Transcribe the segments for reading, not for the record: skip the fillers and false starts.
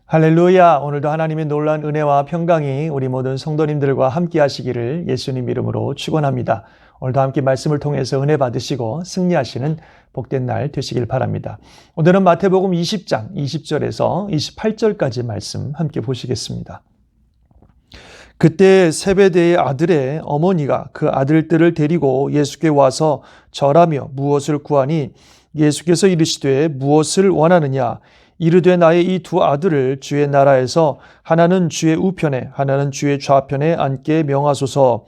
할렐루야! 오늘도 하나님의 놀라운 은혜와 평강이 우리 모든 성도님들과 함께 하시기를 예수님 이름으로 축원합니다. 오늘도 함께 말씀을 통해서 은혜 받으시고 승리하시는 복된 날 되시길 바랍니다. 오늘은 마태복음 20장 20절에서 28절까지 말씀 함께 보시겠습니다. 그때 세베대의 아들의 어머니가 그 아들들을 데리고 예수께 와서 절하며 무엇을 구하니 예수께서 이르시되 무엇을 원하느냐 이르되 나의 이 두 아들을 주의 나라에서 하나는 주의 우편에 하나는 주의 좌편에 앉게 명하소서.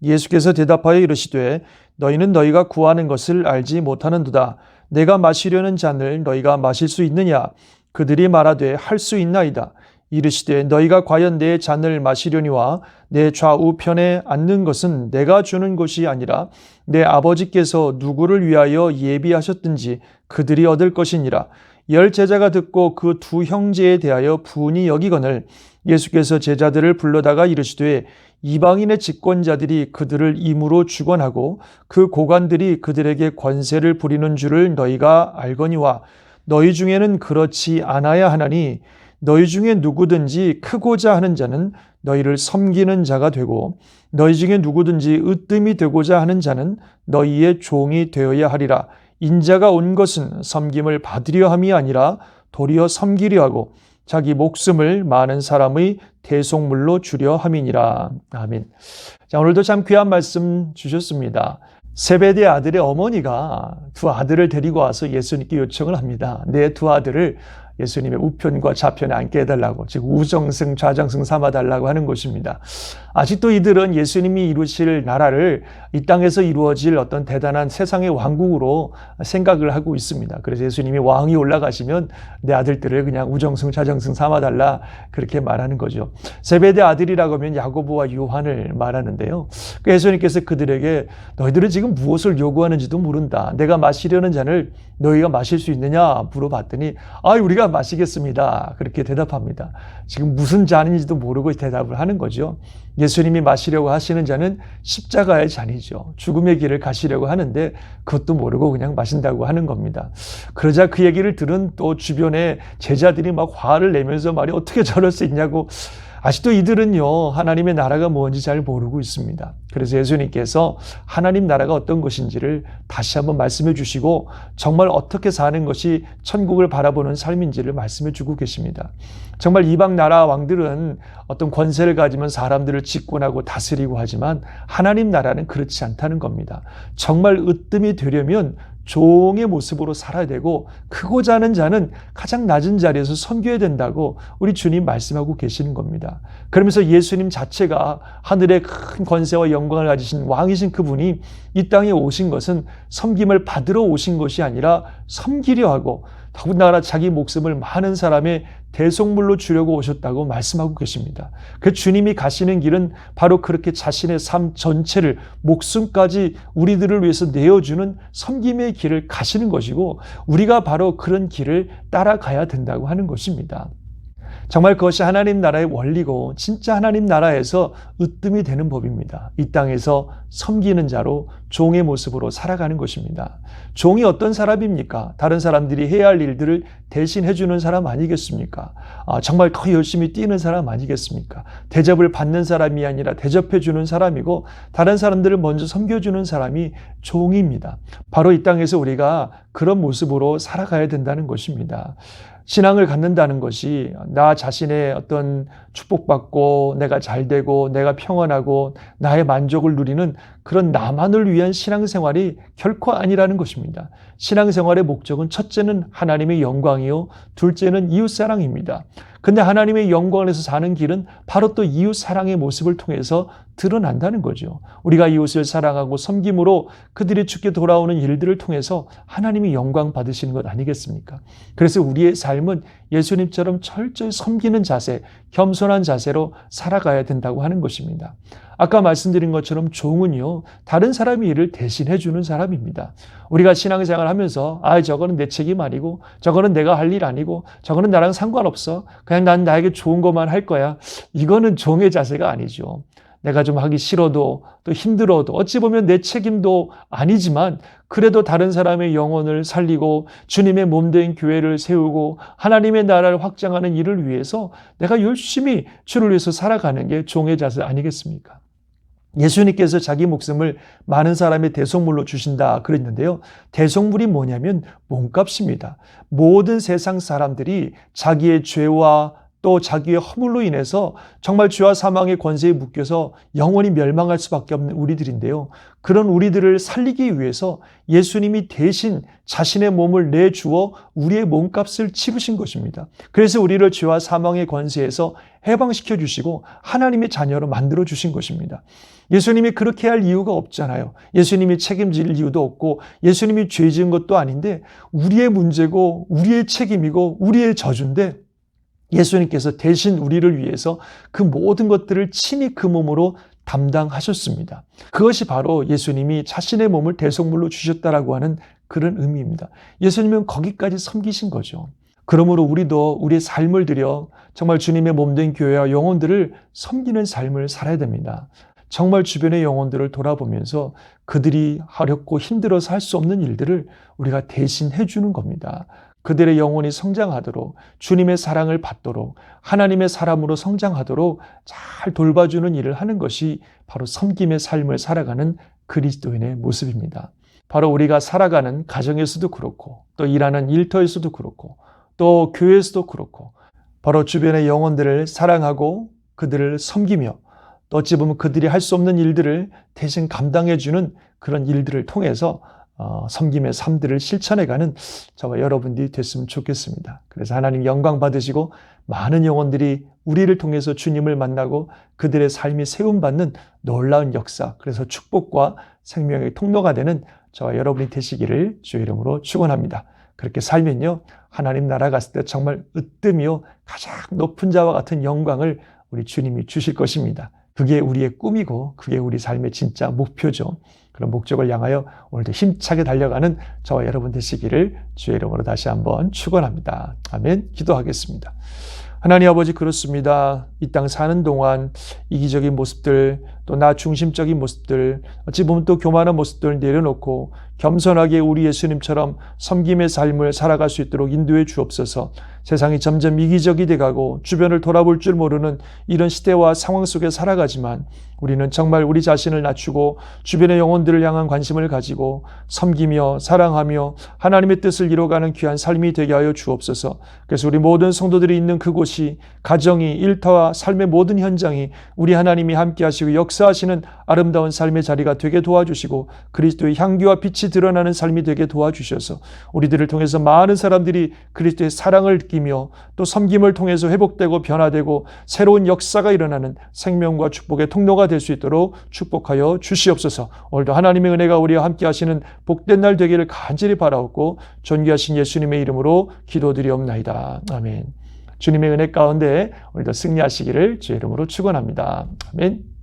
예수께서 대답하여 이르시되 너희는 너희가 구하는 것을 알지 못하는도다. 내가 마시려는 잔을 너희가 마실 수 있느냐? 그들이 말하되 할 수 있나이다. 이르시되 너희가 과연 내 잔을 마시려니와 내 좌우편에 앉는 것은 내가 주는 것이 아니라 내 아버지께서 누구를 위하여 예비하셨든지 그들이 얻을 것이니라. 열 제자가 듣고 그 두 형제에 대하여 분이 여기거늘 예수께서 제자들을 불러다가 이르시되 이방인의 집권자들이 그들을 임으로 주관하고 그 고관들이 그들에게 권세를 부리는 줄을 너희가 알거니와 너희 중에는 그렇지 않아야 하나니 너희 중에 누구든지 크고자 하는 자는 너희를 섬기는 자가 되고 너희 중에 누구든지 으뜸이 되고자 하는 자는 너희의 종이 되어야 하리라. 인자가 온 것은 섬김을 받으려 함이 아니라 도리어 섬기려 하고 자기 목숨을 많은 사람의 대속물로 주려 함이니라. 아멘. 자, 오늘도 참 귀한 말씀 주셨습니다. 세베대 아들의 어머니가 두 아들을 데리고 와서 예수님께 요청을 합니다. 내 두 아들을 예수님의 우편과 좌편에 앉게 해달라고, 즉 우정승, 좌정승 삼아달라고 하는 것입니다. 아직도 이들은 예수님이 이루실 나라를 이 땅에서 이루어질 어떤 대단한 세상의 왕국으로 생각을 하고 있습니다. 그래서 예수님이 왕이 올라가시면 내 아들들을 그냥 우정승, 좌정승 삼아달라 그렇게 말하는 거죠. 세베대 아들이라고 하면 야고보와 요한을 말하는데요. 예수님께서 그들에게 너희들은 지금 무엇을 요구하는지도 모른다. 내가 마시려는 잔을 너희가 마실 수 있느냐 물어봤더니 우리가 마시겠습니다. 그렇게 대답합니다. 지금 무슨 잔인지도 모르고 대답을 하는 거죠. 예수님이 마시려고 하시는 잔은 십자가의 잔이죠. 죽음의 길을 가시려고 하는데 그것도 모르고 그냥 마신다고 하는 겁니다. 그러자 그 얘기를 들은 또 주변의 제자들이 막 화를 내면서 말이 어떻게 저럴 수 있냐고. 아직도 이들은요, 하나님의 나라가 뭔지 잘 모르고 있습니다. 그래서 예수님께서 하나님 나라가 어떤 것인지를 다시 한번 말씀해 주시고 정말 어떻게 사는 것이 천국을 바라보는 삶인지를 말씀해 주고 계십니다. 정말 이방 나라 왕들은 어떤 권세를 가지면 사람들을 집권하고 다스리고 하지만 하나님 나라는 그렇지 않다는 겁니다. 정말 으뜸이 되려면 종의 모습으로 살아야 되고 크고자 하는 자는 가장 낮은 자리에서 섬겨야 된다고 우리 주님 말씀하고 계시는 겁니다. 그러면서 예수님 자체가 하늘의 큰 권세와 영광을 가지신 왕이신 그분이 이 땅에 오신 것은 섬김을 받으러 오신 것이 아니라 섬기려 하고 더군다나 자기 목숨을 많은 사람의 대속물로 주려고 오셨다고 말씀하고 계십니다. 그 주님이 가시는 길은 바로 그렇게 자신의 삶 전체를 목숨까지 우리들을 위해서 내어주는 섬김의 길을 가시는 것이고 우리가 바로 그런 길을 따라가야 된다고 하는 것입니다. 정말 그것이 하나님 나라의 원리고 진짜 하나님 나라에서 으뜸이 되는 법입니다. 이 땅에서 섬기는 자로 종의 모습으로 살아가는 것입니다. 종이 어떤 사람입니까? 다른 사람들이 해야 할 일들을 대신 해주는 사람 아니겠습니까? 정말 더 열심히 뛰는 사람 아니겠습니까? 대접을 받는 사람이 아니라 대접해주는 사람이고 다른 사람들을 먼저 섬겨주는 사람이 종입니다. 바로 이 땅에서 우리가 그런 모습으로 살아가야 된다는 것입니다. 신앙을 갖는다는 것이 나 자신의 어떤 축복받고 내가 잘되고 내가 평안하고 나의 만족을 누리는 그런 나만을 위한 신앙생활이 결코 아니라는 것입니다. 신앙생활의 목적은 첫째는 하나님의 영광이요 둘째는 이웃사랑입니다. 근데 하나님의 영광에서 사는 길은 바로 또 이웃사랑의 모습을 통해서 드러난다는 거죠. 우리가 이웃을 사랑하고 섬김으로 그들이 주께 돌아오는 일들을 통해서 하나님이 영광 받으시는 것 아니겠습니까? 그래서 우리의 삶은 예수님처럼 철저히 섬기는 자세, 겸손한 자세로 살아가야 된다고 하는 것입니다. 아까 말씀드린 것처럼 종은요, 다른 사람의 일을 대신해 주는 사람입니다. 우리가 신앙생활 하면서 저거는 내 책임 아니고 저거는 내가 할 일 아니고 저거는 나랑 상관없어. 그냥 난 나에게 좋은 것만 할 거야. 이거는 종의 자세가 아니죠. 내가 좀 하기 싫어도 또 힘들어도 어찌 보면 내 책임도 아니지만 그래도 다른 사람의 영혼을 살리고 주님의 몸된 교회를 세우고 하나님의 나라를 확장하는 일을 위해서 내가 열심히 주를 위해서 살아가는 게 종의 자세 아니겠습니까? 예수님께서 자기 목숨을 많은 사람의 대속물로 주신다 그랬는데요. 대속물이 뭐냐면 몸값입니다. 모든 세상 사람들이 자기의 죄와 또 자기의 허물로 인해서 정말 죄와 사망의 권세에 묶여서 영원히 멸망할 수밖에 없는 우리들인데요. 그런 우리들을 살리기 위해서 예수님이 대신 자신의 몸을 내주어 우리의 몸값을 치르신 것입니다. 그래서 우리를 죄와 사망의 권세에서 해방시켜 주시고 하나님의 자녀로 만들어 주신 것입니다. 예수님이 그렇게 할 이유가 없잖아요. 예수님이 책임질 이유도 없고 예수님이 죄 지은 것도 아닌데 우리의 문제고 우리의 책임이고 우리의 저주인데 예수님께서 대신 우리를 위해서 그 모든 것들을 친히 그 몸으로 담당하셨습니다. 그것이 바로 예수님이 자신의 몸을 대속물로 주셨다라고 하는 그런 의미입니다. 예수님은 거기까지 섬기신 거죠. 그러므로 우리도 우리의 삶을 들여 정말 주님의 몸된 교회와 영혼들을 섬기는 삶을 살아야 됩니다. 정말 주변의 영혼들을 돌아보면서 그들이 어렵고 힘들어서 할 수 없는 일들을 우리가 대신 해주는 겁니다. 그들의 영혼이 성장하도록 주님의 사랑을 받도록 하나님의 사람으로 성장하도록 잘 돌봐주는 일을 하는 것이 바로 섬김의 삶을 살아가는 그리스도인의 모습입니다. 바로 우리가 살아가는 가정에서도 그렇고 또 일하는 일터에서도 그렇고 또 교회에서도 그렇고 바로 주변의 영혼들을 사랑하고 그들을 섬기며 또 어찌 보면 그들이 할 수 없는 일들을 대신 감당해주는 그런 일들을 통해서 섬김의 삶들을 실천해가는 저와 여러분들이 됐으면 좋겠습니다. 그래서 하나님 영광 받으시고 많은 영혼들이 우리를 통해서 주님을 만나고 그들의 삶이 세움받는 놀라운 역사, 그래서 축복과 생명의 통로가 되는 저와 여러분이 되시기를 주의 이름으로 축원합니다. 그렇게 살면요, 하나님 나라 갔을 때 정말 으뜸이요 가장 높은 자와 같은 영광을 우리 주님이 주실 것입니다. 그게 우리의 꿈이고 그게 우리 삶의 진짜 목표죠. 그런 목적을 향하여 오늘도 힘차게 달려가는 저와 여러분 되시기를 주의 이름으로 다시 한번 축원합니다. 아멘. 기도하겠습니다. 하나님 아버지, 그렇습니다. 이 땅 사는 동안 이기적인 모습들, 또 나 중심적인 모습들, 어찌 보면 또 교만한 모습들을 내려놓고 겸손하게 우리 예수님처럼 섬김의 삶을 살아갈 수 있도록 인도해 주옵소서. 세상이 점점 이기적이 돼가고 주변을 돌아볼 줄 모르는 이런 시대와 상황 속에 살아가지만 우리는 정말 우리 자신을 낮추고 주변의 영혼들을 향한 관심을 가지고 섬기며 사랑하며 하나님의 뜻을 이뤄가는 귀한 삶이 되게 하여 주옵소서. 그래서 우리 모든 성도들이 있는 그곳이, 가정이, 일터와 삶의 모든 현장이 우리 하나님이 함께 하시고 역사하시는 아름다운 삶의 자리가 되게 도와주시고 그리스도의 향기와 빛이 드러나는 삶이 되게 도와주셔서 우리들을 통해서 많은 사람들이 그리스도의 사랑을 느끼며 또 섬김을 통해서 회복되고 변화되고 새로운 역사가 일어나는 생명과 축복의 통로가 될 수 있도록 축복하여 주시옵소서. 오늘도 하나님의 은혜가 우리와 함께 하시는 복된 날 되기를 간절히 바라옵고 존귀하신 예수님의 이름으로 기도드리옵나이다. 아멘. 주님의 은혜 가운데 오늘도 승리하시기를 주의 이름으로 축원합니다. 아멘.